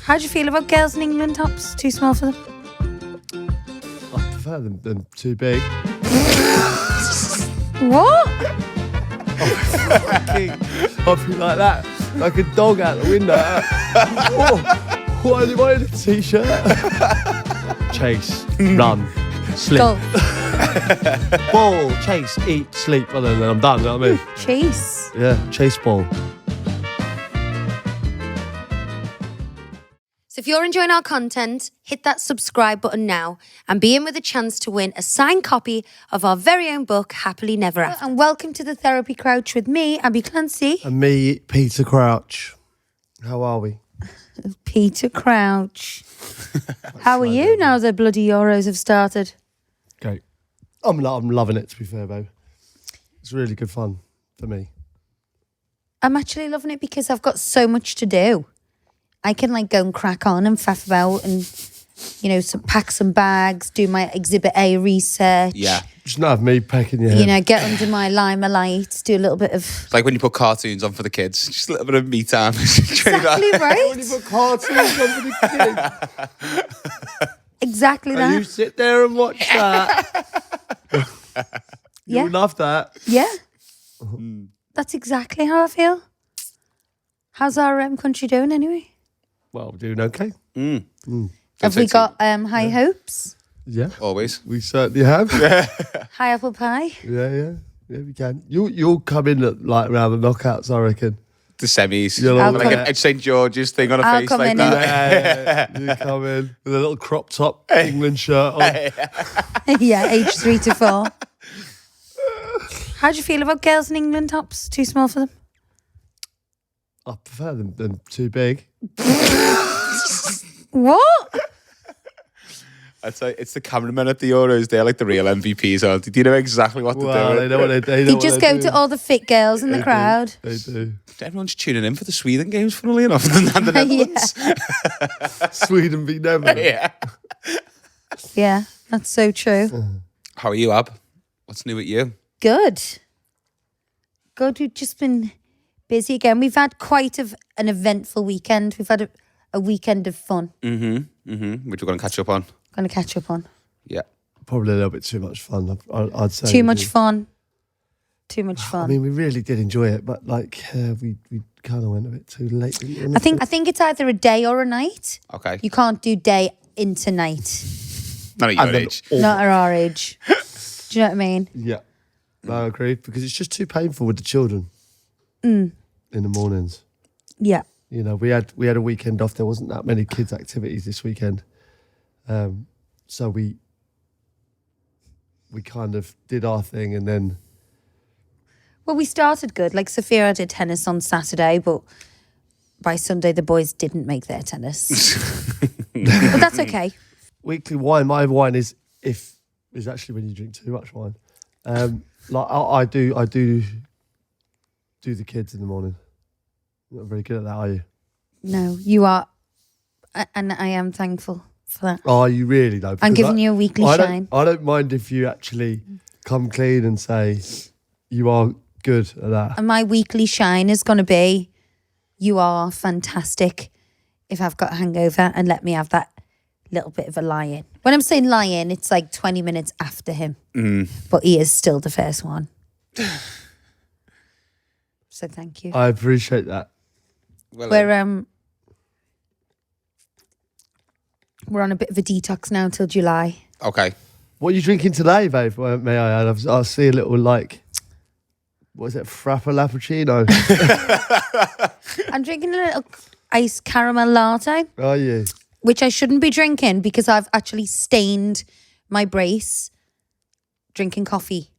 How do you feel about girls in England tops? Too small for them? I prefer them than too big. What? I'll be like that, like a dog out the window. Why do you want a t-shirt? Chase, run, sleep. Golf. Ball, chase, eat, sleep, and then I'm done, you know what I mean? Chase. Yeah, chase ball. So if you're enjoying our content, hit that subscribe button now and be in with a chance to win a signed copy of our very own book, Happily Never After. And welcome to the Therapy Crouch with me, Abbey Clancy. And me, Peter Crouch. How are we? Peter Crouch. How are you now the bloody Euros have started? Great. I'm loving it, to be fair, babe. It's really good fun for me. I'm actually loving it because I've got so much to do. I can like go and crack on and faff about and, you know, pack some bags, do my Exhibit A research. Yeah. Just not have me pecking your head. You know, get under my limelight, do a little bit of... It's like when you put cartoons on for the kids, just a little bit of me time. Exactly When right. you put cartoons on for the kids. Exactly And you that. sit there and watch that. Yeah. You love that. Yeah. That's exactly how I feel. How's our country doing anyway? Well, we're doing okay. Have we got high hopes? Yeah. Always. We certainly have. High apple pie? Yeah, we can. You'll come in at like around the knockouts, I reckon. The semis. You'll I'll like come- a St. George's thing on a I'll face come like in that. Yeah. You come in with a little crop top England shirt on. Yeah, age 3 to 4. How do you feel about girls in England tops? Too small for them? I prefer them than too big. What? I'd say it's the cameramen at the Euros. They're like the real MVPs, aren't they? Do you know exactly what Well, to they do? know what they do. They just go to all the fit girls in the crowd. They do. Everyone's tuning in for the Sweden games, funnily enough, than the Netherlands. Sweden v Netherlands. Yeah. Yeah, that's so true. How are you, Ab? What's new with you? Good. Good, we've just been busy again. We've had quite an eventful weekend. We've had a weekend of fun. Which we're going to catch up on. Going to catch up on. Yeah. Probably a little bit too much fun, I'd say. Too much fun. Too much fun. I mean, we really did enjoy it, but like we kind of went a bit too late. Didn't we? I think it's either a day or a night. Okay. You can't do day into night. Not at your And then age. Not at our age. Do you know what I mean? Yeah, I agree, because it's just too painful with the children in the mornings. Yeah. You know, we had a weekend off. There wasn't that many kids' activities this weekend, so we kind of did our thing, and then Well, we started good. Like Sophia did tennis on Saturday, but by Sunday the boys didn't make their tennis. But that's okay. weekly wine. My wine is actually when you drink too much wine. Like I do the kids in the morning. You're not very good at that, are you? No, you are, and I am thankful for that. Oh, you really though? I'm Because giving you a weekly shine. I don't mind if you actually come clean and say you are good at that. And my weekly shine is going to be, you are fantastic if I've got a hangover, and let me have that little bit of a lie-in. When I'm saying lie-in, it's like 20 minutes after him. But he is still the first one. So thank you. I appreciate that. Well, We're on a bit of a detox now till July. okay. What are you drinking today, babe? Well, may I add? I see a little what is it, frappuccino? I'm drinking a little iced caramel latte, Are you? which I shouldn't be drinking because I've actually stained my brace drinking coffee.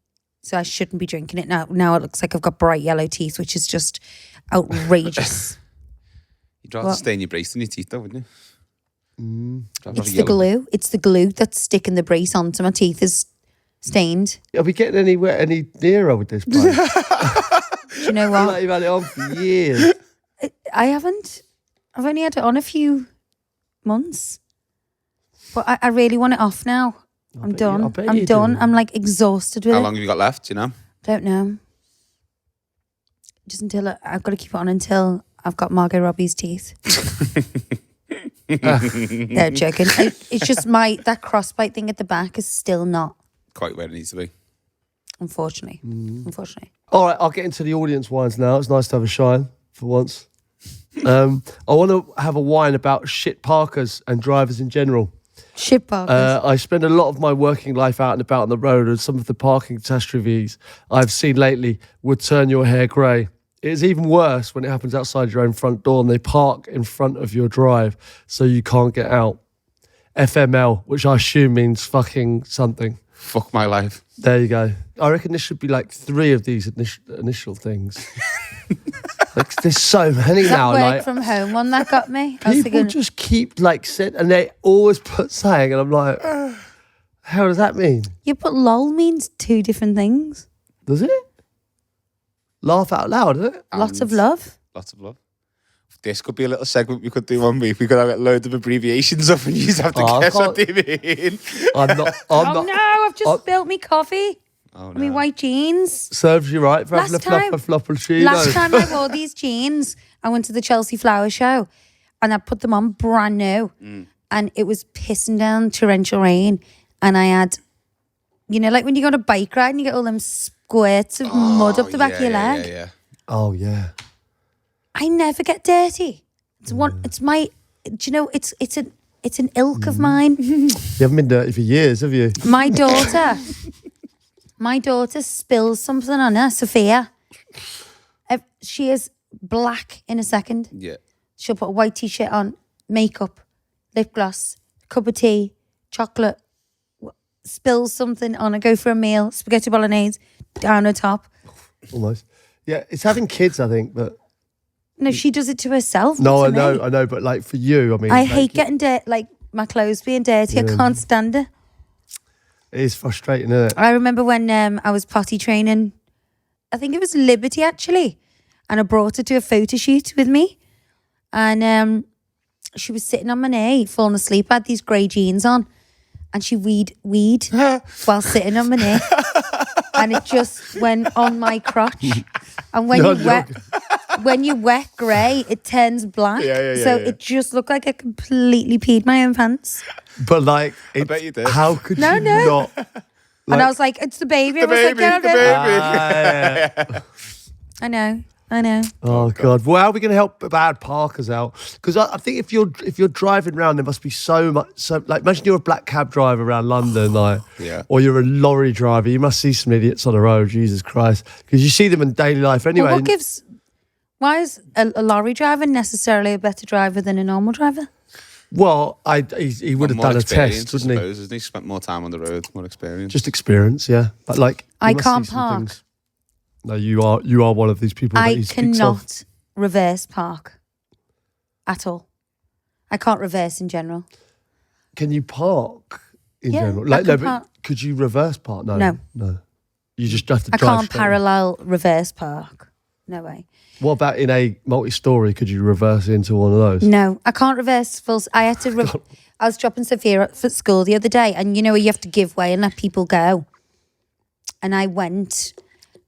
So I shouldn't be drinking it now. Now it looks like I've got bright yellow teeth, which is just outrageous. You'd rather What? stay in your brace than your teeth, though, wouldn't you? It's the glue. It's the glue that's sticking the brace onto my teeth is stained. Are we getting any nearer with this, babe? Do you know I feel what? like you've had it on for years. I haven't. I've only had it on a few months. But I really want it off now. I'm bet you- I done. bet I'm you done. do. I'm like exhausted with How it. long have you got left, do you know? Don't know. Just until I've got to keep it on until I've got Margot Robbie's teeth. No, joking. It's just that crossbite thing at the back is still not, Quite where it needs to be. unfortunately. Unfortunately. All right, I'll get into the audience wines now. It's nice to have a shine for once. I want to have a wine about shit parkers and drivers in general. Shit parkers. I spend a lot of my working life out and about on the road, and some of the parking catastrophes I've seen lately would turn your hair grey. It is even worse when it happens outside your own front door and they park in front of your drive so you can't get out. FML, which I assume means fucking something. Fuck my life. There you go. I reckon there should be like 3 of these initial things. Like, there's so many now. That work Like, from home one that got me. I was people thinking, just keep like sit and they always put saying, and I'm like, how does that mean? yeah, but lol means 2 different things. Does it? Laugh out loud, isn't it? Lots of love. Lots of love. This could be a little segment we could do one week. We could have loads of abbreviations up and you just have to guess what they mean. I'm not. Oh no, I've just spilled me coffee. Oh, Me white jeans. Serves you right. Last time I wore these jeans, I went to the Chelsea Flower Show and I put them on brand new. And it was pissing down torrential rain. And I had, you know, like when you go on a bike ride and you get all them squirts of mud up the back of your leg. Yeah. Oh yeah. I never get dirty. It's my, do you know, it's an ilk of mine. You haven't been dirty for years, have you? My daughter spills something on her, Sophia. She is black in a second. Yeah. She'll put a white t-shirt on, makeup, lip gloss, cup of tea, chocolate, spills something on her, go for a meal, spaghetti bolognese, down her top. Almost. Yeah, it's having kids, I think, but... No, she does it to herself. No, not to me. I know, but like for you, I mean... I like, hate getting dirty, like my clothes being dirty. I can't stand it. It is frustrating, isn't it? I remember when I was potty training, I think it was Liberty actually, and I brought her to a photo shoot with me, and she was sitting on my knee, falling asleep. I had these grey jeans on, and she weed while sitting on my knee, and it just went on my crotch. And when you wet grey, it turns black. So it just looked like I completely peed my own pants. But like, I bet you did. How could you No. not? And I was like, it's the baby. The baby. I know. Oh God! Well, how are we going to help bad parkers out? Because I think if you're driving around, there must be so much. So like, imagine you're a black cab driver around London, like, or you're a lorry driver. You must see some idiots on the road. Jesus Christ! Because you see them in daily life anyway. Well, why is a lorry driver necessarily a better driver than a normal driver? Well, he would have done a test, wouldn't he? Isn't he? Spent more time on the road, more experience. Just experience, yeah. But like, I can't park. No, you are one of these people that he speaks of. I cannot reverse park at all. I can't reverse in general. Can you park in general? I Like, can but park. could you reverse park? No. No. You just have to I drive can't straight. parallel reverse park. No way. What about in a multi-story? Could you reverse into one of those? No, I can't reverse full. I had to. I was dropping Sophia at school the other day, and you know you have to give way and let people go. And I went,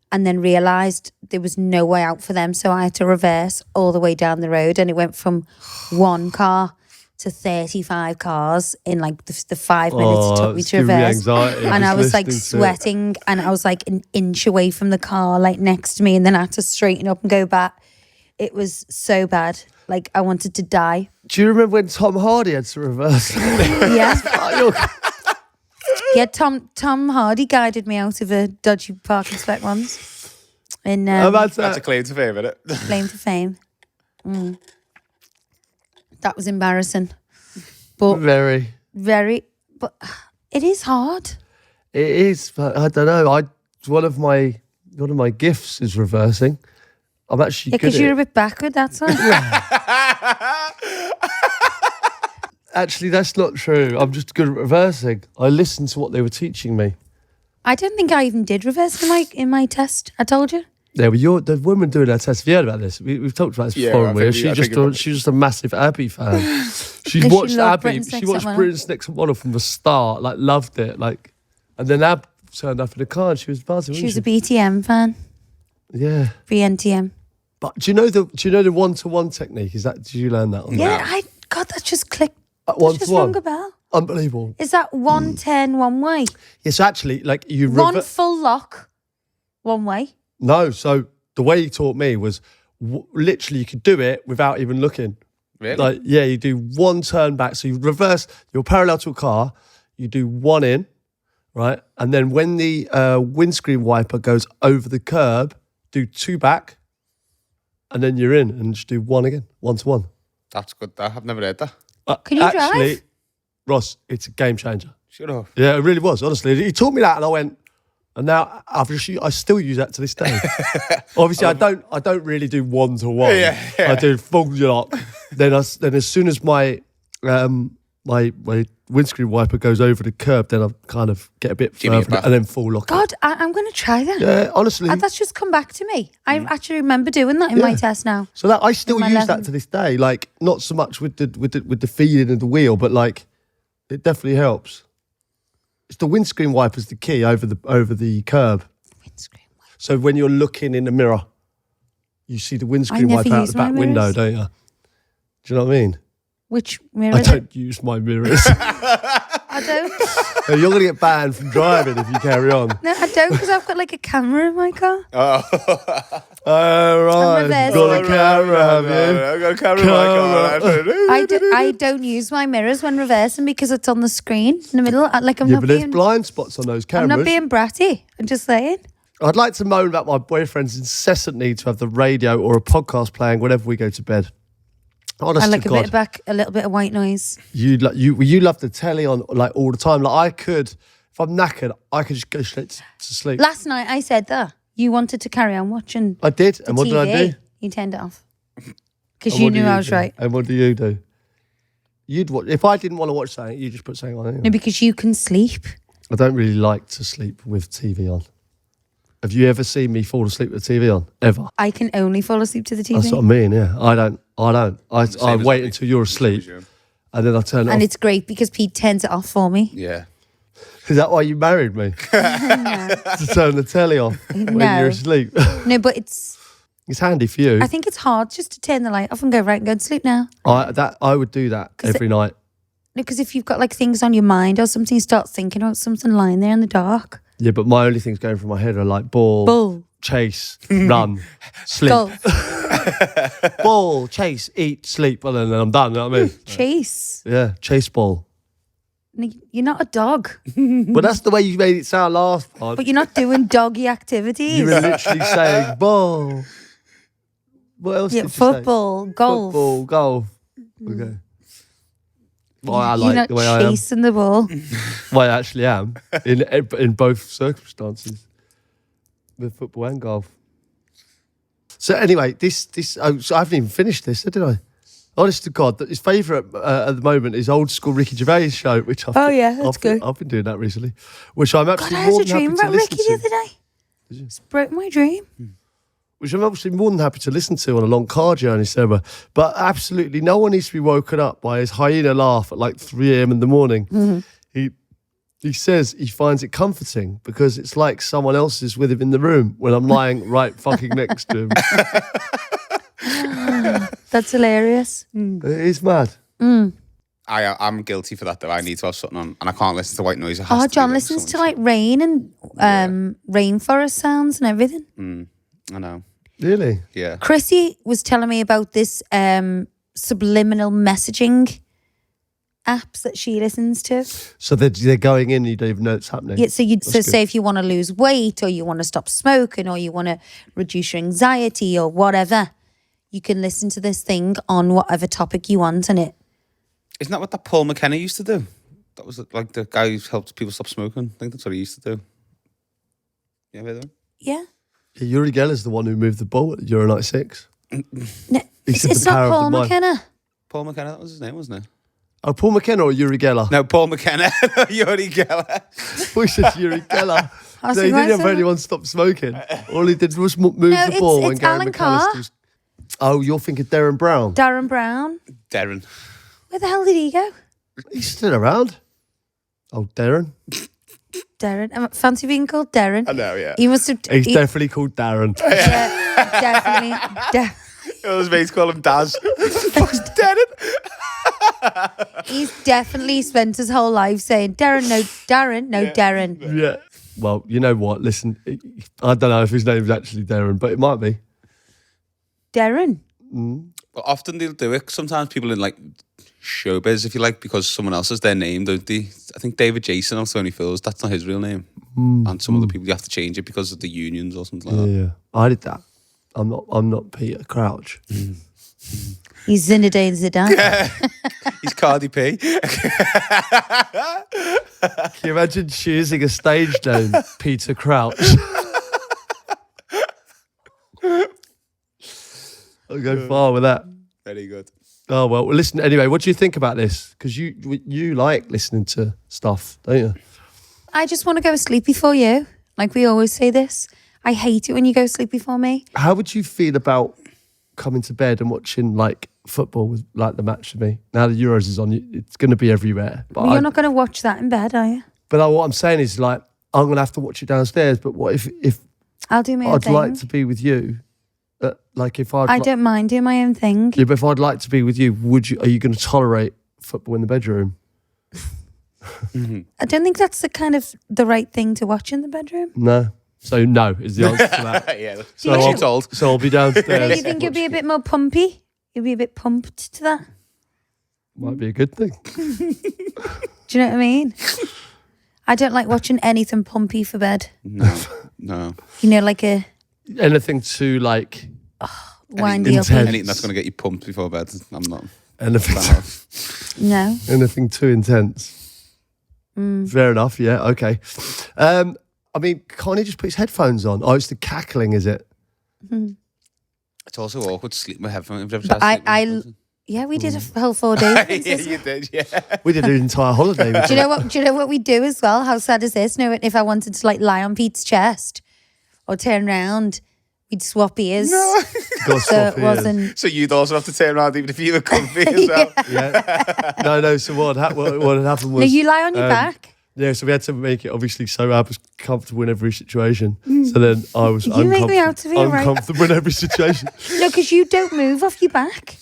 and then realised there was no way out for them, so I had to reverse all the way down the road, and it went from 1 car to 35 cars in like the 5 minutes it took me it's to giving me reverse. anxiety And just I was like listening to it. sweating, and I was like an inch away from the car, like next to me, and then I had to straighten up and go back. It was so bad. Like I wanted to die. Do you remember when Tom Hardy had to reverse? Yeah. Yeah, Tom Hardy guided me out of a dodgy parking spec once. In That's a claim to fame, isn't it? claim to fame. That was embarrassing. But Very. but it is hard. It is, but I don't know. One of my gifts is reversing. I'm actually good Because at you're a it. bit backward, that's all. Actually, that's not true. I'm just good at reversing. I listened to what they were teaching me. I don't think I even did reverse in my test. I told you. Yeah, well, the woman doing her test. Have you heard about this? We've talked about this Yeah, before. I haven't we? think She's just a massive Abbey fan. She Does she watched love Abbey. Britain's She Next watched Top Model? Britain's Next Top Model from the start. Like, loved it. Like, and then Ab turned up in the car and she was buzzing. She was a wasn't BTM fan. yeah. BNTM. But do you know the one-to-one technique? Did you learn that? Yeah, God, that just clicked One Just to one. rung a bell. Unbelievable. Is that one turn one way? Yes, actually, like you. One full lock, one way. No, so the way he taught me was literally you could do it without even looking. Really? Like, yeah, you do one turn back. So you reverse, you're parallel to a car, you do one in, right? And then when the windscreen wiper goes over the curb, do two back, and then you're in and just do one again, one to one. That's good. I've never heard that. Can you actually, drive? Ross, it's a game changer. Shut up. Yeah, it really was, honestly. He taught me that and I went, and now I still use that to this day. Obviously, I don't really do one to one. Yeah. I do full lock. then as soon as my my windscreen wiper goes over the curb, then I kind of get a bit Jimmy further and then full lock. God, I'm going to try that. Yeah, honestly. That's just come back to me. I actually remember doing that in my test now. So that I still my use lesson. that to this day. Like not so much with the feeling of the wheel, but like it definitely helps. It's the windscreen wiper's the key over the curb. Windscreen wiper. So when you're looking in the mirror, you see the windscreen never wiper out use the back my window, mirrors. don't you? Do you know what I mean? Which mirror? I don't use my mirrors. I don't. You're going to get banned from driving if you carry on. No, I don't because I've got like a camera in my car. Oh, right. reversing. Got a camera, have you? I've got a camera in my car. I don't use my mirrors when reversing because it's on the screen in the middle. I'm Yeah, not but there's being. blind spots on those I'm cameras. not being bratty. I'm just saying. I'd like to moan about my boyfriend's incessant need to have the radio or a podcast playing whenever we go to bed. Honest I like to a God, bit of a little bit of white noise. you love the telly on like all the time. Like I could, if I'm knackered, I could just go straight to sleep. Last night I said that you wanted to carry on watching I did, the and what TV. did I do? You turned it off because And you what do knew I was do? right. And what do you do? You'd watch if I didn't want to watch something, you just put something on. Anyway. No, because you can sleep. I don't really like to sleep with TV on. Have you ever seen me fall asleep with the TV on? Ever? I can only fall asleep to the TV. That's what I mean. Yeah, I don't. I Same as wait me. until you're asleep, and then I turn it and off. it's great because Pete turns it off for me. Yeah. Is that why you married me? To turn the telly off when No. you're asleep. No, but it's handy for you. I think it's hard just to turn the light off and go right and go to sleep now. I would do that 'Cause every night. Because if you've got like things on your mind or something, you start thinking about something lying there in the dark. Yeah, but my only things going through my head are like ball, chase, run, sleep. Golf, Ball, chase, eat, sleep, and then I'm done. You know what I mean? chase. Yeah, chase ball. You're not a dog, But that's the way you made it sound last time. but you're not doing doggy activities. You were literally saying ball. What else Yeah, did you football, say? golf. Football, golf. Okay. Well, I You're like not the way I am. chasing the ball. Well, I actually am in both circumstances, with football and golf. So anyway, this so I haven't even finished this, did I? Honest to God, his favourite at the moment is old school Ricky Gervais show, which Oh, yeah, that's good. I've been doing that recently, which I'm God, absolutely I had more a than happy dream to about listen Ricky the to. other day. It's broke my dream. Which I'm obviously more than happy to listen to on a long car journey, Sarah. But absolutely, no one needs to be woken up by his hyena laugh at like 3 a.m. in the morning. Mm-hmm. He says he finds it comforting because it's like someone else is with him in the room when I'm lying right fucking next to him. That's hilarious. It is mad. I'm guilty for that though. I need to have something on, and I can't listen to white noise. It has Oh, to be John like listens to something- like rain and rainforest sounds and everything. I know. Really? Yeah. Chrissy was telling me about this subliminal messaging apps that she listens to. So they're going in, you don't even know it's happening. Yeah, so you'd That's good. say if you want to lose weight or you want to stop smoking or you want to reduce your anxiety or whatever, you can listen to this thing on whatever topic you want in it. Isn't that what that Paul McKenna used to do? That was like the guy who helped people stop smoking. I think that's what he used to do. You ever heard of him? Yeah. Uri Geller's the one who moved the ball at Euro 96. No, He it's said the not power of Paul the mind. McKenna. Paul McKenna, that was his name, wasn't it? Oh, Paul McKenna or Uri Geller? No, Paul McKenna. Yuri Geller. We said Uri Geller. I was So he like, didn't have why is anyone stop smoking. All he did was move No, the it's- ball it's when Gary Alan Carr. McAllister was... Oh, you're thinking Darren Brown? Darren Brown. Darren. Where the hell did he go? He's still around. Oh, Darren. Darren. Fancy being called Darren. I know, yeah. He must have. He's definitely called Darren. Yeah, definitely. Those mates call him Daz. Fuck's Darren. He's definitely spent his whole life saying, Darren, no, Darren, no, Darren. Yeah. Well, you know what? Listen, I don't know if his name's actually Darren, but it might be. Darren. But often they'll do it. Sometimes people in like showbiz, if you like, because someone else has their name, don't they? I think David Jason on Tony Phil's, that's not his real name. And some other people, you have to change it because of the unions or something like that. Yeah, I did that. I'm not Peter Crouch. He's Zinedine Zidane. He's Cardi P. Can you imagine choosing a stage name, Peter Crouch? I'll go far with that. Very good. Oh, well, listen, anyway, what do you think about this? Because you like listening to stuff, don't you? I just want to go to sleep before you. Like we always say this. I hate it when you go to sleep before me. How would you feel about coming to bed and watching like football with like the match with me? Now the Euros is on, it's going to be everywhere. But Well, you're not going to watch that in bed, are you? But what I'm saying is like, I'm going to have to watch it downstairs. But what if I'll do my own I'd thing. like to be with you? Like if I don't mind doing my own thing. Yeah, but if I'd like to be with you, are you going to tolerate football in the bedroom? I don't think that's the right thing to watch in the bedroom. No. So no is the answer to that. Yeah, So what I'll, you told. So I'll be downstairs. Don't you think you'll be a bit more pumpy? You'll be a bit pumped to that. Might be a good thing. Do you know what I mean? I don't like watching anything pumpy for bed. No. You know, like a Anything to like windy up. intense. Anything that's going to get you pumped before bed, I'm not. No. Anything too intense. Fair enough. Yeah. Okay. I mean, can't he just put his headphones on? Oh, it's the cackling, is it? It's also awkward to sleep with headphones. But yeah, we did a whole 4 days. Yeah, you did, yeah. We did an entire holiday. Do you know what we do as well? How sad is this? No, if I wanted to like lie on Pete's chest or turn around, we'd swap ears. No. So it wasn't. So you'd also have to turn around even if you were comfy as well. Yeah. No. So what had happened was. No, you lie on your back. Yeah, so we had to make it obviously so I was comfortable in every situation. So then I was You make me out to be alright. uncomfortable in every situation. No, because you don't move off your back.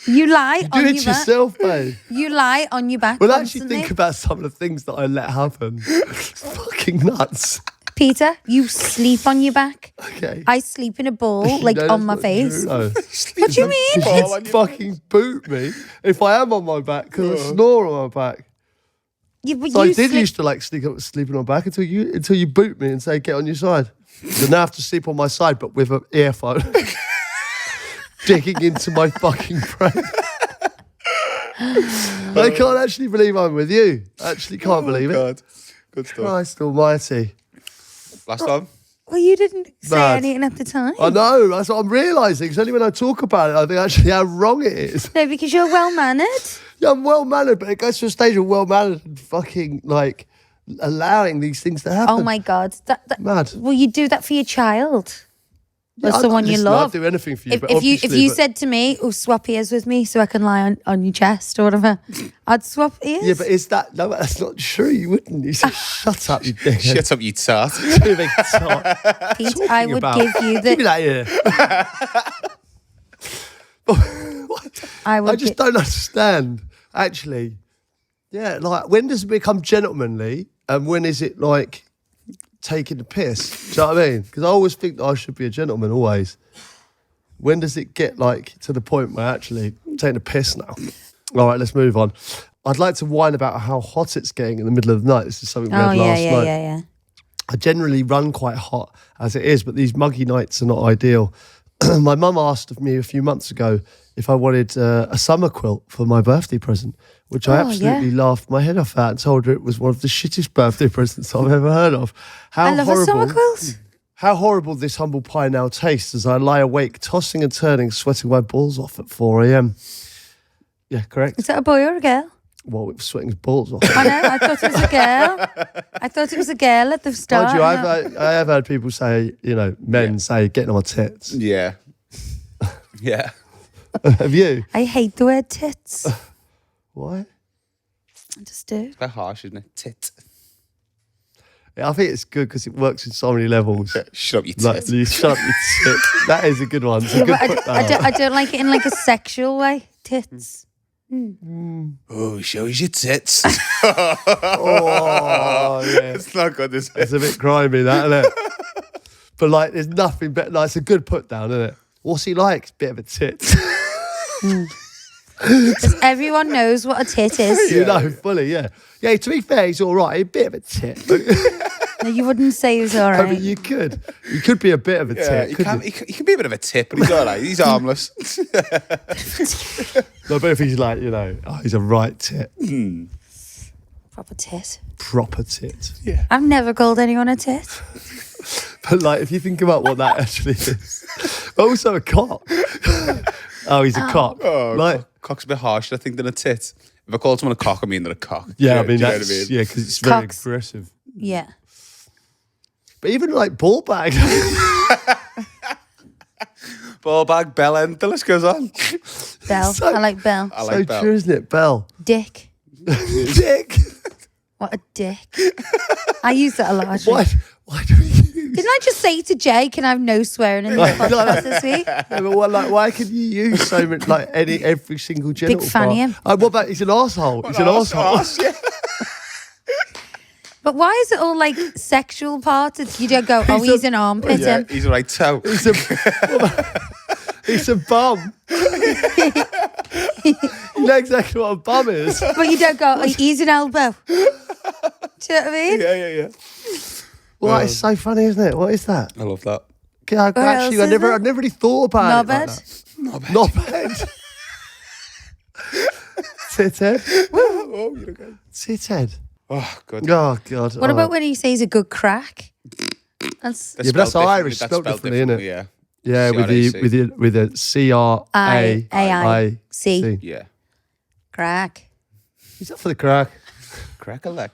You lie Do on it your back. yourself, babe. You lie on your back. Well, constantly. actually think about some of the things that I let happen. It's fucking nuts. Peter, you sleep on your back. Okay. I sleep in a ball, like No, on that's my not face. true, no. What do you mean? It's fucking boot me if I am on my back because I snore on my back. But So I you did sleep- used to like sleeping on my back until you boot me and say get on your side. So now I have to sleep on my side but with an earphone digging into my fucking brain. I can't actually believe I'm with you. I actually can't believe it. God. Good stuff. Christ almighty. Last time? Well, you didn't say Mad. anything at the time. I know, that's what I'm realising. It's only when I talk about it I think actually how wrong it is. No, because you're well mannered. Yeah, I'm well-mannered, but it goes to a stage of well-mannered and fucking, like, allowing these things to happen. Oh my God. Mad. Well, you do that for your child. Or Yeah, someone you listen, love. I'd do anything for you, but If you obviously, said to me, "Oh, swap ears with me so I can lie on your chest or whatever," I'd swap ears. Yeah, but is that... No, that's not true. You wouldn't. You say, shut up, you dickhead. Shut up, you tart. Too big talk. Pete, I would about? give you Give me the. that ear. I just don't understand, actually. Yeah, like, when does it become gentlemanly and when is it, like, taking the piss? Do you know what I mean? Because I always think that I should be a gentleman, always. When does it get, like, to the point where actually I'm taking the piss now? All right, let's move on. I'd like to whine about how hot it's getting in the middle of the night. This is something we had last night. Yeah. I generally run quite hot as it is, but these muggy nights are not ideal. My mum asked of me a few months ago if I wanted a summer quilt for my birthday present, which I absolutely laughed my head off at and told her it was one of the shittest birthday presents I've ever heard of. I love a summer quilt. How horrible this humble pie now tastes as I lie awake, tossing and turning, sweating my balls off at 4 a.m. Yeah, correct. Is that a boy or a girl? Well, it was sweating his balls off. I know. I thought it was a girl. I thought it was a girl at the start. Mind you, I have heard people say, men say, getting on my tits. Yeah. Yeah. Have you? I hate the word tits. Why? I just do. It's quite harsh, isn't it? Tit. Yeah, I think it's good because it works in so many levels. Shut up, you tit. Like, you shut up your tit. That is a good one. It's a Yeah, good but put that I up. don't like it in like a sexual way. Tits. Oh, show us your tits. Oh, yeah. It's not good, is it? It's a bit grimy, that, isn't it? But like, there's nothing better. Like, it's a good put down, isn't it? What's he like? Bit of a tit. Everyone knows what a tit is. You know, fully, yeah. Yeah, to be fair, he's all right. A bit of a tit. No, you wouldn't say he was all I right. mean, you could. You could be a bit of a tit. He couldn't can, you? he can be a bit of a tip, but he's all right. He's harmless. No, but if he's like, you know, oh, he's a right tit. Proper tit. Proper tit. Yeah. I've never called anyone a tit. But like, if you think about what that actually is, also a cock. Oh, he's a cock. Oh, like, cock's a bit harsher, I think, than a tit. If I call someone a cock, I mean they're a cock. yeah, I Do mean, you know that's, what I mean? yeah, because it's very Cocks. aggressive. Yeah. But even like ball bag. Ball bag, bell end, the list goes on. Bell. So- I like Bell. I So like bell. true, isn't it? Bell. Dick. Dick. What a dick. I use that a lot, actually. Why do we use? Didn't I just say to Jay, can I have no swearing in this podcast this week? Yeah, but why can you use so much, like every single genital fanny him. part? What about, he's an arsehole. He's an arsehole. Yeah. But why is it all like sexual parts? You don't go, oh, he's an armpit. Yeah, him. he's a right toe. He's a, he's a bum. You know exactly what a bum is. But you don't go, oh, he's an elbow. Do you know what I mean? Yeah. Well, it's so funny, isn't it? What is that? I love that. Yeah, else actually, I is never it? really thought about it. Like Knobhead. that. Not bad. Tithead. Oh, you're okay. Tithead. Oh, good. Oh, God. What about when he says a good crack? That's Yeah, but that's spelled Irish, differently. spelled differently, innit? Yeah. Yeah, with a CRAIC. I-A-I-C. Yeah. crack. Is that for the crack? Crack a leg.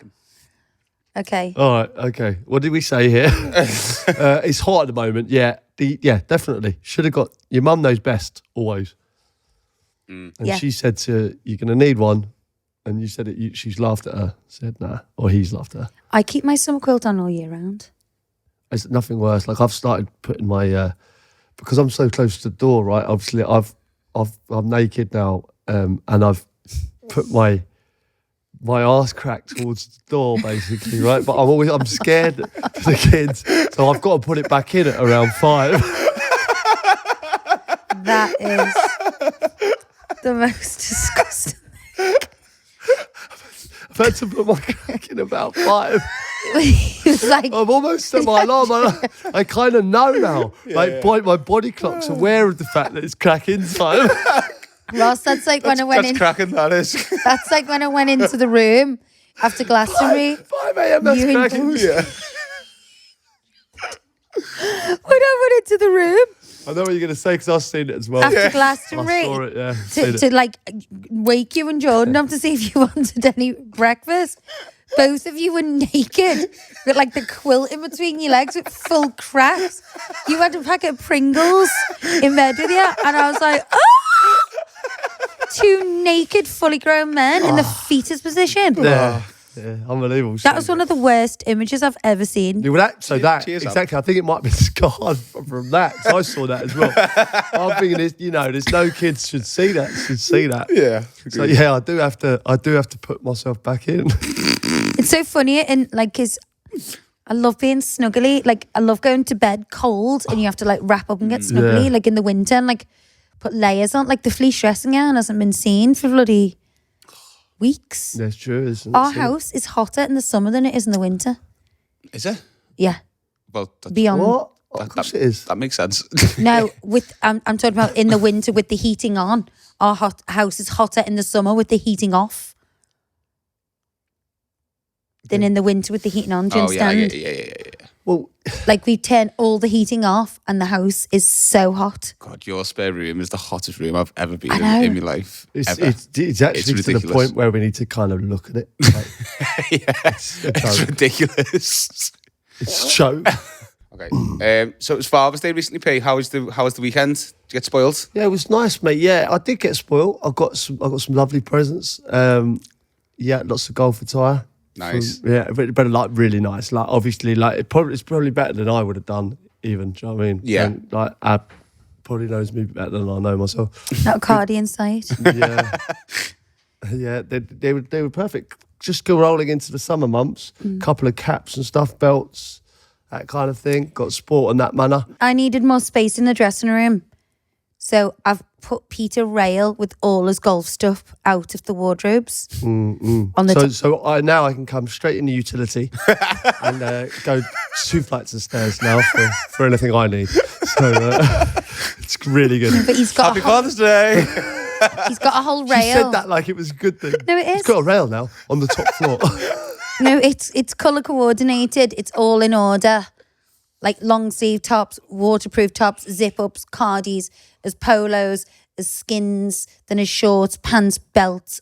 Okay. All right, okay. What did we say here? It's hot at the moment. Yeah, definitely. Should have got. Your mum knows best always. And Yeah. she said to you're going to need one, and you said it. She's laughed at her. Said nah, or he's laughed at her. I keep my summer quilt on all year round. It's nothing worse. Like I've started putting my because I'm so close to the door. Right, obviously I'm naked now, and I've put my arse crack towards the door, basically, right? But I'm scared for the kids, so I've got to put it back in at around 5. That is the most disgusting. I've had to put my crack in about 5. It's like, I'm almost set my alarm. I kind of know now. My body clock's aware of the fact that it's crack-in time. Ross, that's like when I went That's in. cracking, that is. That's like when I went into the room after Glastonbury. 5 a.m. That's You cracking. Yeah. When I went into the room I know what you're going to say because I've seen it as well. after I Glastonbury saw it, yeah. Seen to it. like wake you and Jordan up to see if you wanted any breakfast. Both of you were naked with like the quilt in between your legs with full cracks. You had a packet of Pringles in bed with you, and I was like, oh! 2 naked, fully grown men in the fetus position. Yeah, unbelievable. That was one of the worst images I've ever seen. Yeah, well, Cheers up. exactly. I think it might be scarred from that. So I saw that as well. I'm thinking, there's no kids should see that. Yeah. So yeah, I do have to put myself back in. It's so funny, and like, cause I love being snuggly. Like, I love going to bed cold, and you have to like wrap up and get snuggly, Yeah. like in the winter, and like put layers on. Like the fleece dressing gown hasn't been seen for bloody weeks. That's true. Isn't Our it? house is hotter in the summer than it is in the winter. Is it? Yeah, Well, that, beyond. What? Of course it is. that makes sense. No, I'm talking about in the winter with the heating on. Our house is hotter in the summer with the heating off than in the winter with the heating on. Do you Oh, yeah, understand? yeah. Well, Like we turn all the heating off and the house is so hot. God, your spare room is the hottest room I've ever been I in, know. in my life. it's ever. actually to the ridiculous. point where we need to kind of look at it. Like, It's joke. ridiculous. it's joke. Okay. So it was Father's Day recently, P. How was the weekend? Did you get spoiled? Yeah, it was nice, mate. Yeah, I did get spoiled. I got some lovely presents. Yeah, lots of golf attire. Nice. But like really nice. Like obviously, like it's probably better than I would have done. Even, do you know what I mean? Yeah. And, like Ab probably knows me better than I know myself. Not a Cardi in sight. Yeah. Yeah, they were perfect. Just go rolling into the summer months. Couple of caps and stuff, belts, that kind of thing. Got sport in that manner. I needed more space in the dressing room. So I've put Peter Rail with all his golf stuff out of the wardrobes. On the So now I can come straight in the utility and go 2 flights of stairs now for anything I need. So it's really good. But he's got Happy Father's Day. he's got a whole rail. She said that like it was a good thing. No, it is. He's got a rail now on the top floor. No, it's colour coordinated. It's all in order. Like long sleeve tops, waterproof tops, zip ups, cardies, as polos, as skins, then as shorts, pants, belts.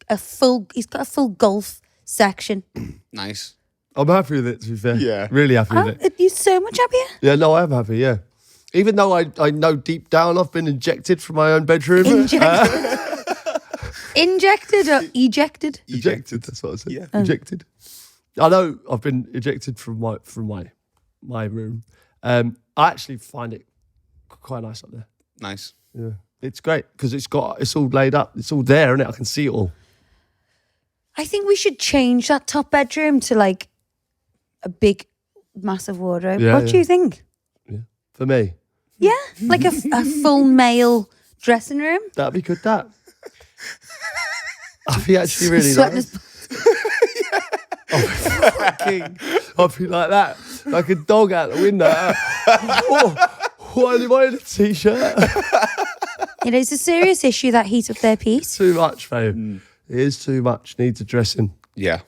He's got a full golf section. Nice. I'm happy with it, to be fair. Yeah. Really happy with it. You're so much happier. Yeah, no, I am happy, yeah. Even though I know deep down I've been injected from my own bedroom. Injected. Injected or ejected? Ejected, that's what I said. Yeah. Ejected. I know I've been ejected from my room. I actually find it quite nice up there. Nice. Yeah, it's great because it's all laid up. It's all there, isn't it? I can see it all. I think we should change that top bedroom to like a big, massive wardrobe. Yeah, What do you think? Yeah, for me, Yeah, like a full male dressing room. that'd be good. That I'd be actually really Sweating nice. his- I'd be like that, like a dog out the window. Why am I in a t-shirt? It is a serious issue, that heat up their piece. Too much, babe. It is too much. Needs addressing. Yeah.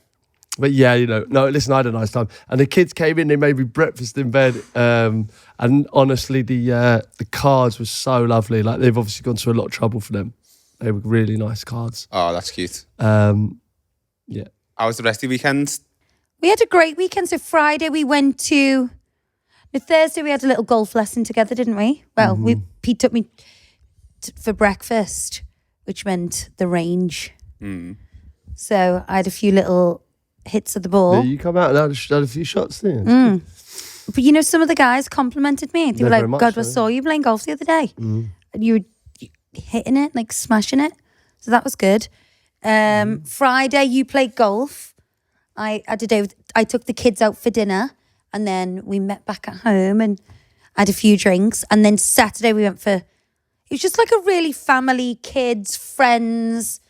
But yeah, no, listen, I had a nice time. And the kids came in, they made me breakfast in bed. And honestly, the cards were so lovely. Like, they've obviously gone to a lot of trouble for them. They were really nice cards. Oh, that's cute. Yeah. How was the rest of the weekend? We had a great weekend. So Friday we went to... The Thursday we had a little golf lesson together, didn't we? Well, Pete took me for breakfast, which meant the range. So I had a few little hits of the ball. Yeah, you come out and had a few shots, didn't you? But you know, some of the guys complimented me. They were Yeah, like, very much God, I so. saw you playing golf the other day. And you were hitting it, like smashing it. So that was good. Friday, you played golf. I took the kids out for dinner, and then we met back at home and had a few drinks. And then Saturday we went for, it was just like a really family, kids, friends,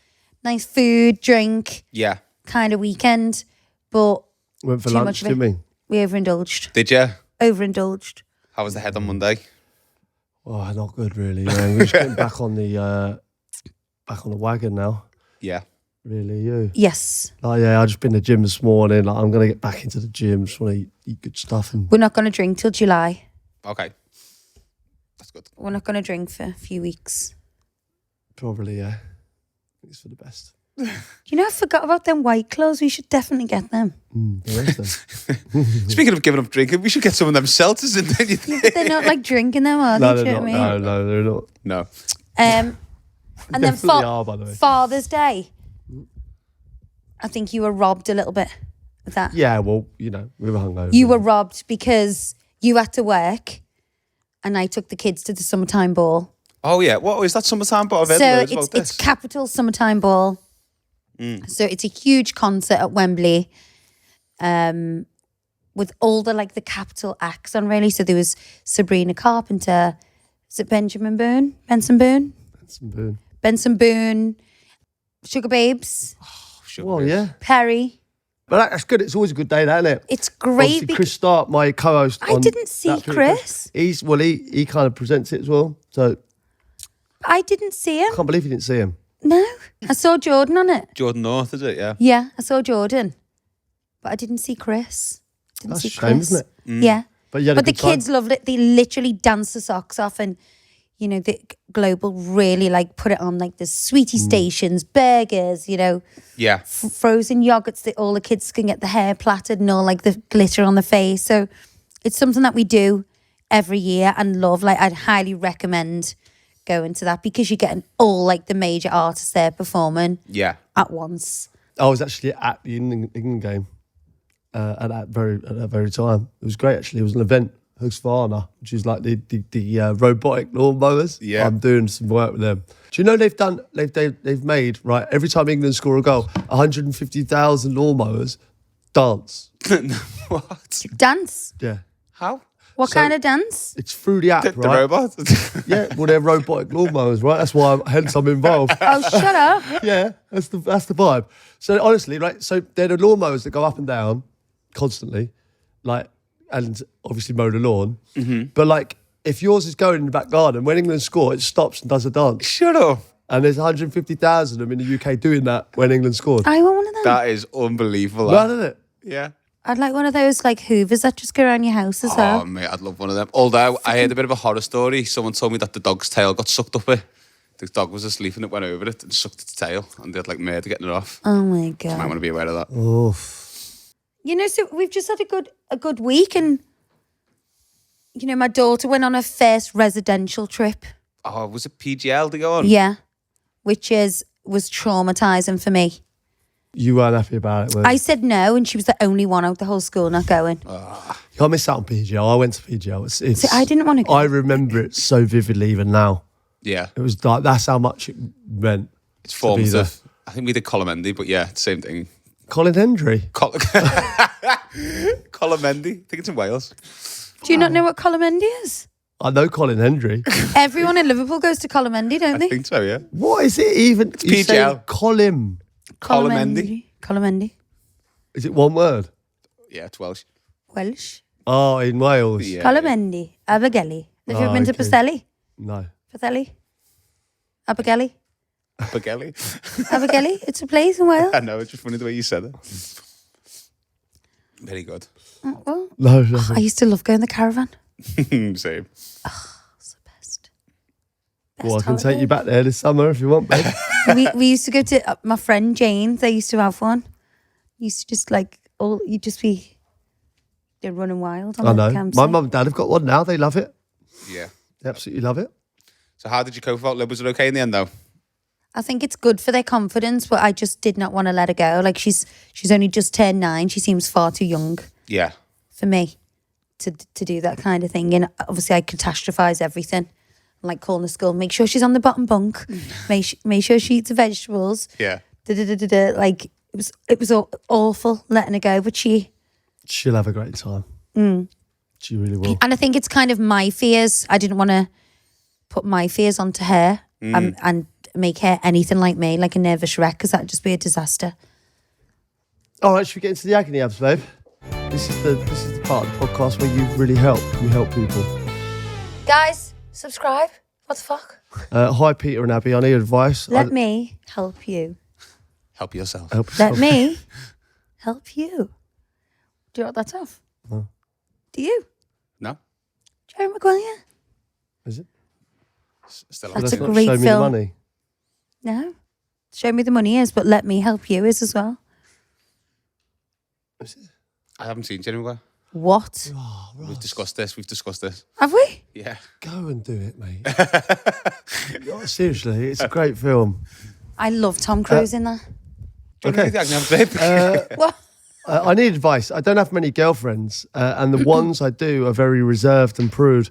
nice food, drink Yeah. kind of weekend. But Went for too lunch, much of didn't it. we? We overindulged. Did you? Overindulged. How was the head on Monday? Oh, not good, really. Yeah. We're just getting back on the wagon now. Yeah. Really, you? Yes. Oh yeah, I just been to the gym this morning. Like, I'm gonna get back into the gym. Just want to eat good stuff and We're not going to drink till July. Okay. That's good. We're not going to drink for a few weeks. probably it's for the best. You know, I forgot about them white clothes. We should definitely get them. There is them. Speaking of giving up drinking, we should get some of them seltzers in there. You think? But they're not like drinking them, are they? No, Do they're you not. know what I mean? No, they're not. No. And then Definitely are, by the way. Father's Day. I think you were robbed a little bit with that. Yeah, well, we were hungover. You were robbed because you had to work, and I took the kids to the summertime ball. Oh yeah. What is that summertime? But I've heard So loads about this. it's Capital Summertime Ball. So it's a huge concert at Wembley, with all the Capital acts on, really. So there was Sabrina Carpenter. Is it Benson Boone? Benson Boone, Sugar Babes, Sugar Well, Babes. yeah. Perry. But that's good. It's always a good day, isn't it? It's great. Obviously, Chris Stark, my co-host. I on didn't see that period, Chris. He kind of presents it as well. So I didn't see him. I can't believe you didn't see him. No, I saw Jordan on it. Jordan North, is it? Yeah. Yeah, I saw Jordan, but I didn't see Chris. That's a shame, isn't it? Yeah, But you had a but the good time. kids loved it. They literally danced the socks off, and the Global really put it on. There's sweetie stations, burgers, Yeah. frozen yogurts that all the kids can get the hair plaited and all the glitter on the face. So it's something that we do every year and love. I'd highly recommend going to that because you're getting all the major artists there performing Yeah. at once. I was actually at the England game at that very time. It was great, actually. It was an event. Husqvarna, which is like the robotic lawnmowers. Yeah. I'm doing some work with them. Do you know they've made, right, every time England score a goal, 150,000 lawnmowers dance. What? Dance? Yeah. How? What kind of dance? It's through the app, The right? robot? Yeah, well, they're robotic lawnmowers, right? That's why, hence I'm involved. Oh, shut up. Yeah, that's the vibe. So honestly, right, so they're the lawnmowers that go up and down constantly, like, and obviously mow the lawn. Mm-hmm. But like, if yours is going in the back garden, when England score, it stops and does a dance. Shut up. And there's 150,000 of them in the UK doing that when England scored. I want one of them. That is unbelievable. Right, isn't it? Yeah. I'd like one of those like hoovers that just go around your house as Oh, well. mate, I'd love one of them. Although I heard a bit of a horror story. Someone told me that the dog's tail got sucked up it. The dog was asleep and it went over it and sucked its tail. And they had like murder getting it off. Oh my I might God. want to be aware of that. Oof. You know, so we've just had a good week, and you know, my daughter went on her first residential trip. Oh, was it PGL to go on? Yeah, which was traumatizing for me. You weren't happy about it, were you? I said no, and she was the only one out the whole school not going. You can't miss out on PGL. I went to PGL. It's, See, I didn't want to go. I remember it so vividly even now. Yeah. It was like, that's how much it meant. It's to be there. formative. I think we did Colomendy, but yeah, same thing. Colin Hendry. Colomendy. I think it's in Wales. Do you not know what Colomendy is? I know Colin Hendry. Everyone in Liverpool goes to Colomendy, don't I they? think so, yeah. What is it even? It's PGL. say Colin. Colomendy. Colomendy. Is it one word? Yeah, it's Welsh. Welsh. Oh, in Wales. Yeah. Colomendy. Abergelly. Have you Oh, been to okay. Pastelli? No. Pastelli? Abergelly? Spaghetti. Abergelly? It's a place in Wales. I know, it's just funny the way you said it. Very good. Well, No, I nothing. used to love going the caravan. Same. It's the best. Well, I can take you back there this summer if you want, babe. we used to go to my friend Jane. They used to have one. Used to just like you'd just be they're running wild on I the know. campsite. My mum and dad have got one now. They love it. Yeah. They absolutely love it. So how did you cope without Lib? Was it okay in the end, though? I think it's good for their confidence, but I just did not want to let her go. Like she's only just turned 9. She seems far too young Yeah. for me to do that kind of thing. And obviously I catastrophize everything. Like calling the school, make sure she's on the bottom bunk. Make sure she eats the vegetables. Yeah. Like it was awful letting her go, but She'll have a great time. She really will. and I think it's kind of my fears. I didn't want to put my fears onto her and make her anything like me, like a nervous wreck, because that'd just be a disaster. All right, should we get into the Agony Abs, babe? This is the part of the podcast where you really help. You help people. Guys, subscribe. What the fuck? Hi, Peter and Abbey. I need advice. Let me help you. Help yourself. Help Let yourself. me help you. Do you want that off? No. Do you? No? Jerry Maguire? Is it? Still That's Let's a not great show me film. the money. No. Show me the money is, but let me help you is as well. I haven't seen Jenny Maguire. What? We've discussed this. Have we? Yeah. Go and do it, mate. No, seriously, it's a great film. I love Tom Cruise in that. Okay. What? I need advice. I don't have many girlfriends, and the ones I do are very reserved and prude.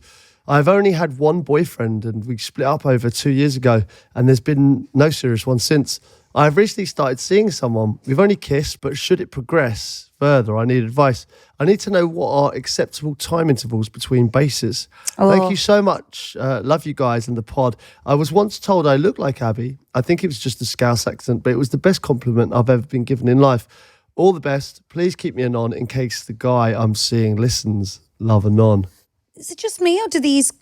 I've only had one boyfriend, and we split up over 2 years ago, and there's been no serious one since. I've recently started seeing someone. We've only kissed, but should it progress further, I need advice. I need to know what are acceptable time intervals between bases. Thank you so much. Love you guys and the pod. I was once told I look like Abbey. I think it was just a Scouse accent, but it was the best compliment I've ever been given in life. All the best. Please keep me anon in case the guy I'm seeing listens. Love anon. Is it just me, or do these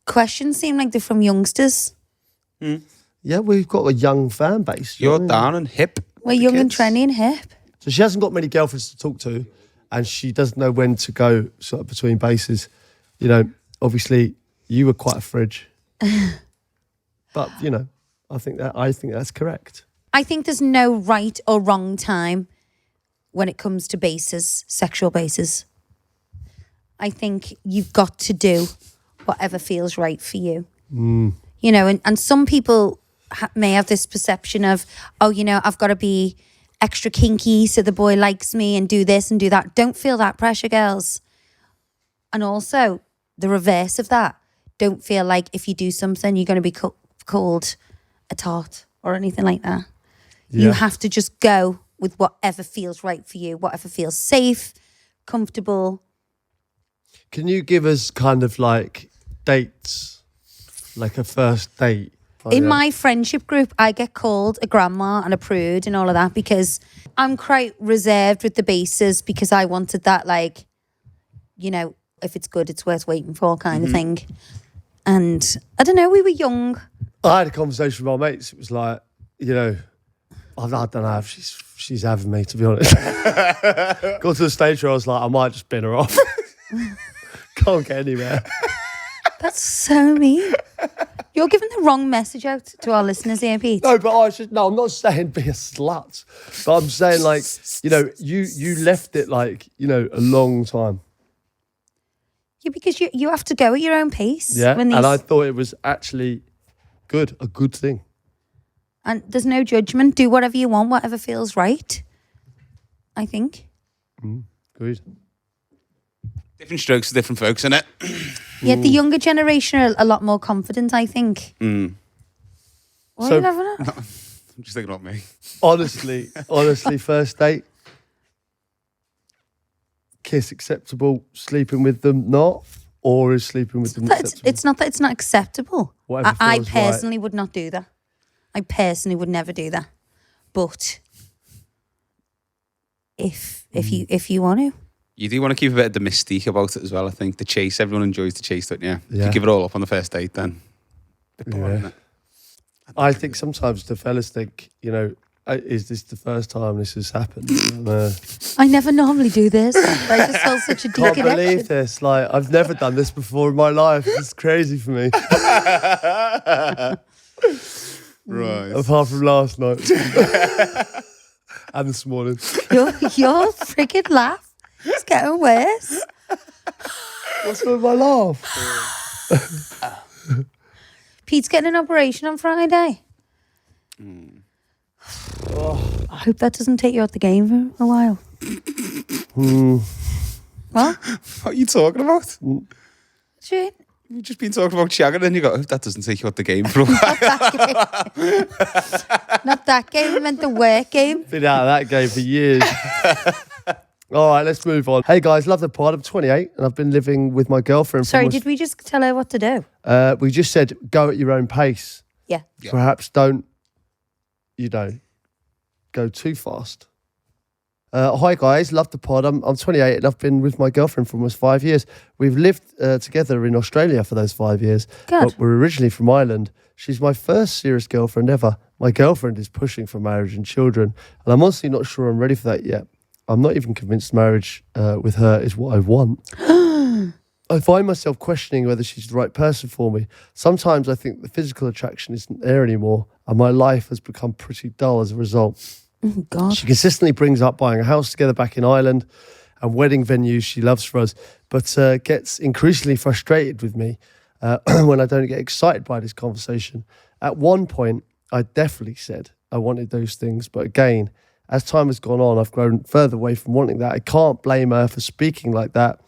questions seem like they're from youngsters? Yeah, we've got a young fan base. You're know? down and hip. We're young and trendy and hip. So she hasn't got many girlfriends to talk to, and she doesn't know when to go sort of between bases. You know, obviously you were quite a fridge, but you know, I think that's correct. I think there's no right or wrong time when it comes to bases, sexual bases. I think you've got to do whatever feels right for you. You know, and some people may have this perception of, oh, you know, I've got to be extra kinky so the boy likes me and do this and do that. Don't feel that pressure, girls. And also, the reverse of that. Don't feel like if you do something, you're going to be called a tart or anything like that. You have to just go with whatever feels right for you, whatever feels safe, comfortable. Can you give us kind of like dates, like a first date? In my friendship group, I get called a grandma and a prude and all of that because I'm quite reserved with the bases because I wanted that, like, you know, if it's good, it's worth waiting for kind of thing. And I don't know, we were young. I had a conversation with my mates. It was like, you know, I don't know if she's having me, to be honest. Got to the stage where I was like, I might just bin her off. Can't get anywhere. That's so mean. You're giving the wrong message out to our listeners here, Pete. No, but I'm not saying be a slut. But I'm saying, like, you know, you left it, like, you know, a long time. Yeah, because you have to go at your own pace. Yeah, and I thought it was actually a good thing. And there's no judgment. Do whatever you want, whatever feels right, I think. Agreed. Different strokes for different folks, innit? Yeah, the younger generation are a lot more confident, I think. Why are you laughing at? I'm just thinking about me. Honestly, first date. Kiss acceptable, sleeping with them not? Or is sleeping with them acceptable? It's not that it's not acceptable. Whatever I feels personally would not do that. I personally would never do that. But if you want to. You do want to keep a bit of the mystique about it as well, I think. The chase, everyone enjoys the chase, don't you? Yeah. If you give it all up on the first date, then a bit boring, isn't it? I think sometimes the fellas think, you know, is this the first time this has happened? And, I never normally do this. I just felt such a deep can't connection. believe this. Like, I've never done this before in my life. It's crazy for me. Right. Apart from last night. And this morning. Your freaking laugh is getting worse. What's with my laugh? Pete's getting an operation on Friday. I hope that doesn't take you out the game for a while. What? What are you talking about? Shit. You've just been talking about shagging and you go, that doesn't take you out the game for a while. Not that game, I meant the work game. Been out of that game for years. All right, let's move on. Hey guys, love the pod. I'm 28 and I've been living with my girlfriend. Sorry, did we just tell her what to do? We just said go at your own pace. Yeah. Perhaps don't, you know, go too fast. Hi guys, love the pod. I'm 28 and I've been with my girlfriend for almost 5 years. We've lived together in Australia for those 5 years. Good. But we're originally from Ireland. She's my first serious girlfriend ever. My girlfriend is pushing for marriage and children, and I'm honestly not sure I'm ready for that yet. I'm not even convinced marriage with her is what I want. I find myself questioning whether she's the right person for me. Sometimes I think the physical attraction isn't there anymore, and my life has become pretty dull as a result. Oh, God. She consistently brings up buying a house together back in Ireland and wedding venues she loves for us, but gets increasingly frustrated with me when I don't get excited by this conversation. At one point, I definitely said I wanted those things, but again, as time has gone on, I've grown further away from wanting that. I can't blame her for speaking like that,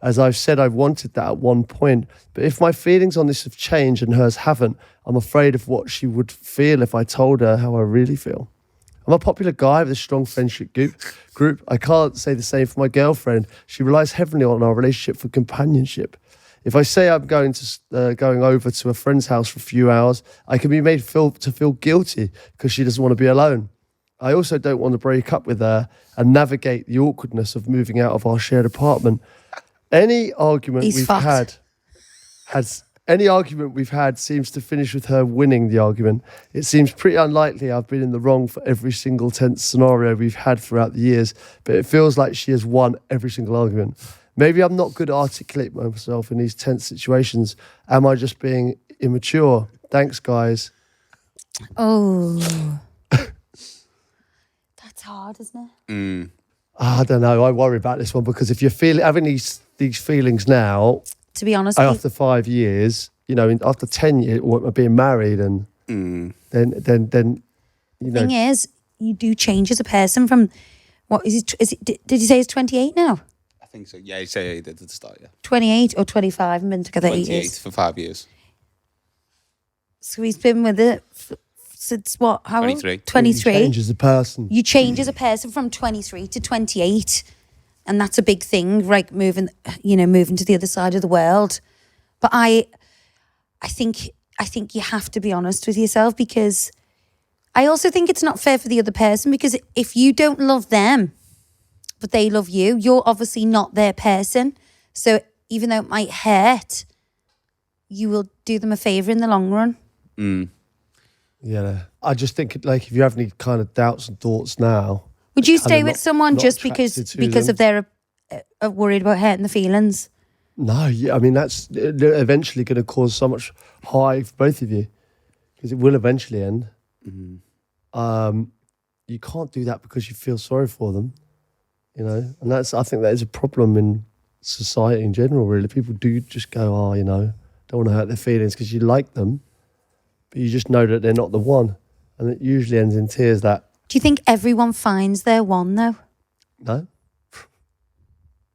as I've said I wanted that at one point. But if my feelings on this have changed and hers haven't, I'm afraid of what she would feel if I told her how I really feel. I'm a popular guy with a strong friendship group. I can't say the same for my girlfriend. She relies heavily on our relationship for companionship. If I say I'm going over to a friend's house for a few hours, I can be made to feel guilty because she doesn't want to be alone. I also don't want to break up with her and navigate the awkwardness of moving out of our shared apartment. Any argument we've had seems to finish with her winning the argument. It seems pretty unlikely I've been in the wrong for every single tense scenario we've had throughout the years, but it feels like she has won every single argument. Maybe I'm not good at articulating myself in these tense situations. Am I just being immature? Thanks, guys. Oh. That's hard, isn't it? I don't know. I worry about this one because if you're having these feelings now, to be honest, after 5 years, you know, after 10 years, being married, and then you know. Thing is, you do change as a person from what is it? Did you say he's 28 now? I think so. Yeah, you say he did at the start, yeah. 28 or 25 and been together 8 28 years. for 5 years. So he's been with it since what? How 23. old? 23. You change as a person. You change as a person from 23 to 28. And that's a big thing, like moving to the other side of the world. But I think you have to be honest with yourself, because I also think it's not fair for the other person, because if you don't love them, but they love you, you're obviously not their person. So even though it might hurt, you will do them a favour in the long run. Yeah. I just think, like, if you have any kind of doubts and thoughts now... Would you kind stay of with someone not just attracted to because them. of their worried about hurting the feelings? No, yeah, I mean, that's eventually going to cause so much harm for both of you, because it will eventually end. You can't do that because you feel sorry for them, you know? And I think that is a problem in society in general, really. People do just go, don't want to hurt their feelings because you like them, but you just know that they're not the one. And it usually ends in tears. That. Do you think everyone finds their one, though? No?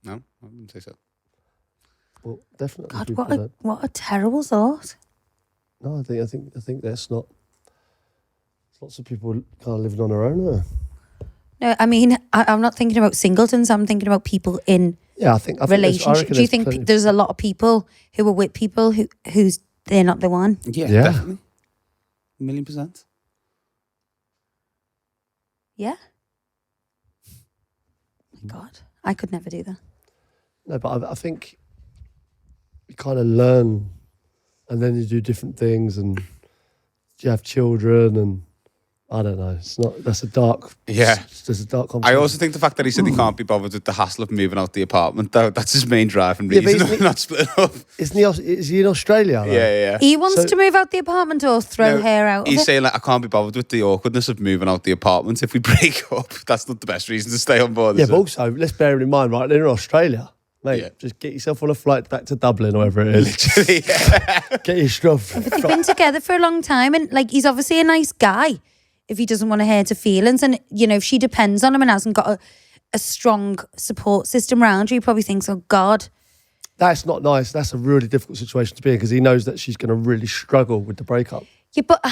No, I wouldn't say so. Well, definitely. God, people what a terrible thought. No, I think that's not. There's lots of people kind of living on their own. No, I mean, I'm not thinking about singletons. I'm thinking about people in I think relationship. Do you think there's a lot of people who are with people who's they're not the one? Yeah, Yeah. definitely. 1,000,000%. Yeah. God, I could never do that. No, but I think you kind of learn, and then you do different things, and you have children, and I don't know. It's not. That's a dark. Yeah. There's a dark. I conversation. also think the fact that he said he can't be bothered with the hassle of moving out the apartment, though, that's his main driving reason but of isn't not splitting up. Is he in Australia? Though? Yeah. He wants So- to move out the apartment or throw No, her out of He's it. saying, like, I can't be bothered with the awkwardness of moving out the apartment if we break up. That's not the best reason to stay on board, Yeah, is but it? also let's bear in mind, right? They're in Australia, mate. Yeah. Just get yourself on a flight back to Dublin or wherever it is. Literally, yeah. Get your stuff. They've been together for a long time, and like he's obviously a nice guy if he doesn't want to hurt her feelings. And if she depends on him and hasn't got a strong support system around her, he probably thinks, oh God. That's not nice. That's a really difficult situation to be in, because he knows that she's going to really struggle with the breakup. Yeah, but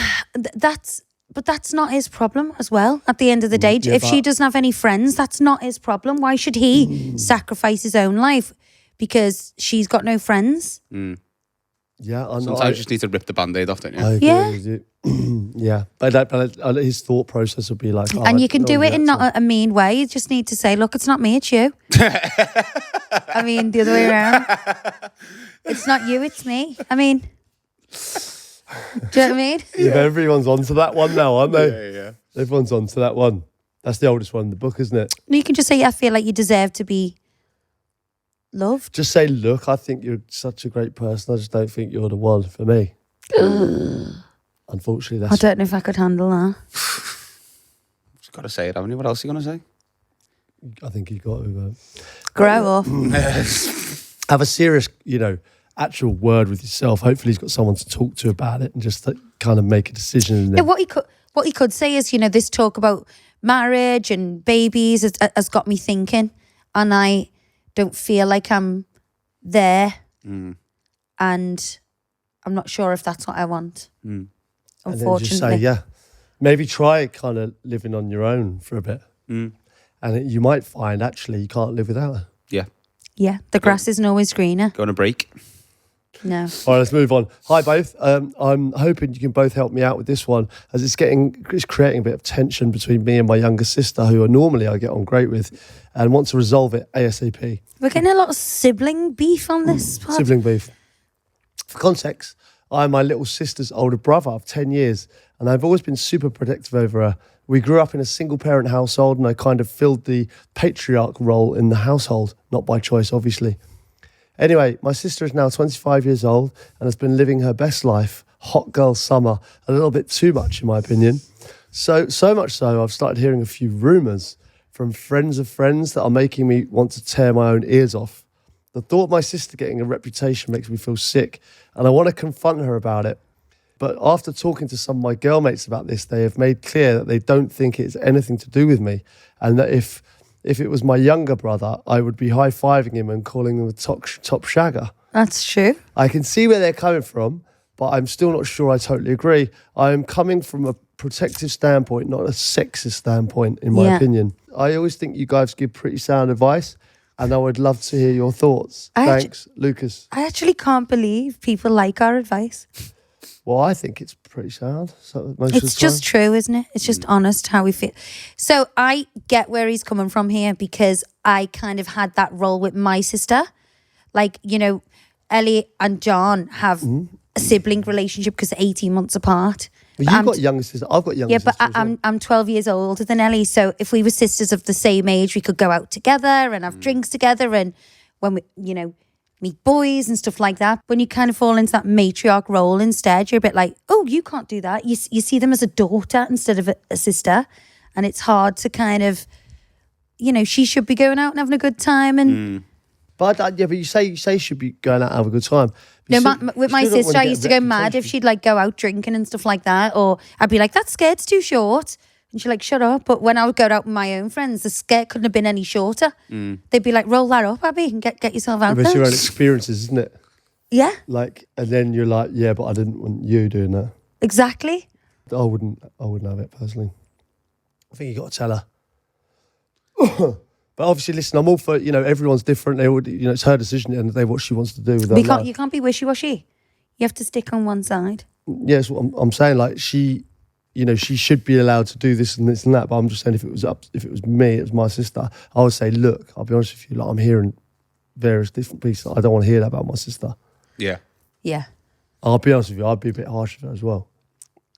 that's not his problem as well. At the end of the day, yeah, if she but- doesn't have any friends, that's not his problem. Why should he sacrifice his own life because she's got no friends? Yeah, I know. Sometimes you just need to rip the Band-Aid off, don't you? I agree Yeah. with you. Yeah, but his thought process would be like, And you can do it in not a mean way. You just need to say, look, it's not me, it's you. I mean, the other way around. It's not you, it's me. I mean, do you know what I mean? Yeah, but everyone's onto that one now, aren't they? Yeah. Everyone's onto that one. That's the oldest one in the book, isn't it? You can just say, I feel like you deserve to be loved. Just say, look, I think you're such a great person. I just don't think you're the one for me. Unfortunately, I that's... don't know if I could handle that. Just got to say it, haven't you? What else are you going to say? I think you got to... Grow up. have a serious, actual word with yourself. Hopefully he's got someone to talk to about it and just kind of make a decision. And Yeah, then, what he could say is, this talk about marriage and babies has got me thinking, and I don't feel like I'm there, and I'm not sure if that's what I want. and Unfortunately, then just say, yeah, maybe try kind of living on your own for a bit. And you might find actually you can't live without her. yeah, the grass isn't always greener. Go on a break. No, All right, let's move on. Hi, both. I'm hoping you can both help me out with this one, as it's creating a bit of tension between me and my younger sister, who normally I get on great with, and want to resolve it ASAP. we're getting a lot of sibling beef on this pod. Sibling beef. For context, I'm my little sister's older brother of 10 years, and I've always been super protective over her. We grew up in a single-parent household, and I kind of filled the patriarch role in the household, not by choice, obviously. Anyway, my sister is now 25 years old and has been living her best life, hot girl summer, a little bit too much, in my opinion. So much so, I've started hearing a few rumours from friends of friends that are making me want to tear my own ears off. The thought of my sister getting a reputation makes me feel sick, and I want to confront her about it. But after talking to some of my girl mates about this, they have made clear that they don't think it's anything to do with me, and that if if it was my younger brother, I would be high-fiving him and calling him a top shagger. That's true. I can see where they're coming from, but I'm still not sure I totally agree. I am coming from a protective standpoint, not a sexist standpoint, in my opinion. I always think you guys give pretty sound advice, and I would love to hear your thoughts. Thanks, Lucas. I actually can't believe people like our advice. Well, I think it's pretty sound. So It's just true, isn't it? It's just honest how we feel. So I get where he's coming from here, because I kind of had that role with my sister. Like, you know, Ellie and John have a sibling relationship because they're 18 months apart. Well, you've got younger sisters. I've got younger sisters. Yeah, but I'm 12 years older than Ellie. So if we were sisters of the same age, we could go out together and have drinks together. And when we, you know, meet boys and stuff like that. When you kind of fall into that matriarch role instead, you're a bit like, oh, you can't do that. You see them as a daughter instead of a sister. And it's hard to kind of, you know, she should be going out and having a good time. And But you say she should be going out and have a good time. no, with my sister, I used to go mad if she'd like go out drinking and stuff like that. Or I'd be like, that skirt's too short. And she'd like, shut up. But when I would go out with my own friends, the skirt couldn't have been any shorter. They'd be like, roll that up, Abby, and get yourself out It's there. your own experiences, isn't it? Yeah, Like, and then you're like, yeah, but I didn't want you doing that. exactly. I wouldn't have it personally. I think you got to tell her. But obviously, listen, I'm all for, you know, everyone's different. They would, you know, it's her decision at the end of the day what she wants to do with her life. You can't be wishy-washy. You have to stick on one side. Yes, what I'm saying, like she, you know, she should be allowed to do this and this and that. But I'm just saying, if it was me, it was my sister, I would say, look, I'll be honest with you, like I'm hearing various different pieces. I don't want to hear that about my sister. Yeah. Yeah. I'll be honest with you, I'd be a bit harsh with her as well.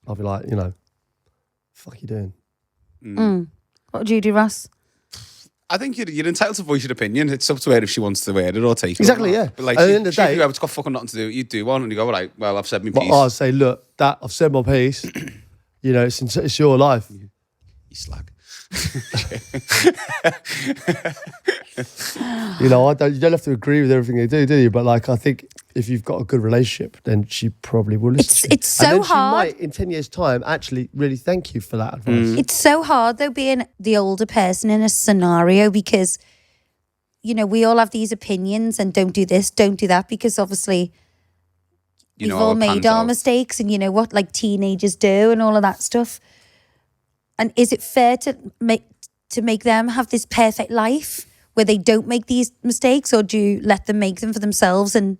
I'll be like, you know, fuck you doing? What would you do, Ross? I think you're entitled to voice your opinion. It's up to her if she wants to wear it or take it. Exactly, or yeah. But like, At the end of the day, it's got fucking nothing to do. You do one, and you go, all right, well, I've said my but piece. I'll say, look, that I've said my piece. You know, it's your life. You slag. You know, you don't have to agree with everything they do you? But like, I think if you've got a good relationship, then she probably will listen to you. It's so and then hard. She might, in 10 years' time, actually really thank you for that advice. It's so hard, though, being the older person in a scenario, because, you know, we all have these opinions and don't do this, don't do that, because obviously we've all made our mistakes, and you know what, like teenagers do and all of that stuff. And is it fair to make them have this perfect life where they don't make these mistakes, or do you let them make them for themselves and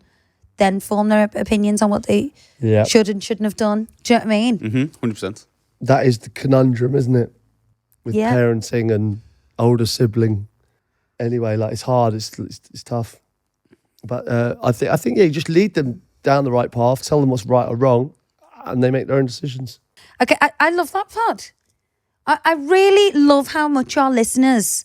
then form their opinions on what they should and shouldn't have done? Do you know what I mean? 100%. That is the conundrum, isn't it? With parenting and older sibling. Anyway, like it's hard, it's tough. But I think you just lead them down the right path, tell them what's right or wrong, and they make their own decisions. Okay, I love that part. I really love how much our listeners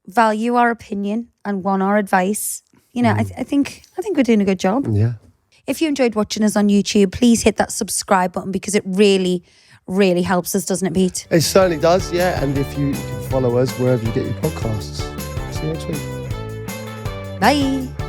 value our opinion and want our advice. You know, I think we're doing a good job. Yeah. If you enjoyed watching us on YouTube, please hit that subscribe button, because it really, really helps us, doesn't it, Pete? It certainly does, yeah. And if you can follow us wherever you get your podcasts. See you next week. Bye.